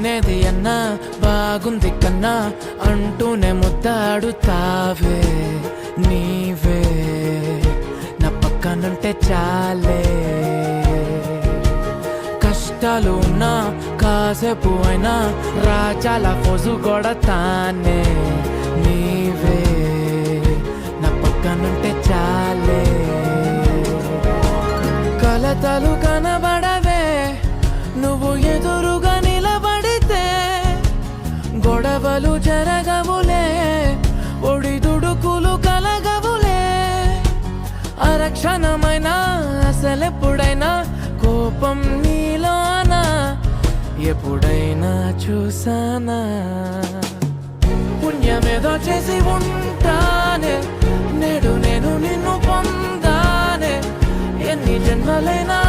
బాగునేది అన్నా బాగుంది కన్నా అంటూనే ముద్దాడుతావే నీవే నా పక్కనుంటే చాలే కష్టాలు ఉన్నా కాసేపు అయినా రాజాల ఫోజు కొడతానే నీవే నా పక్కనుంటే చాలే కలతలు కనబడవే నువ్వు ఎదురుగా నిలబడితే గొడవలు జరగవులే ఒడిదుడుకులు కలగవులే అరక్షణమైనా అసలెప్పుడైనా కోపం నీలోనా ఎప్పుడైనా చూసానా పుణ్యమేదో చేసి ఉంటానే నేడు నేను నిన్ను పొందానే ఎన్ని జన్మలైనా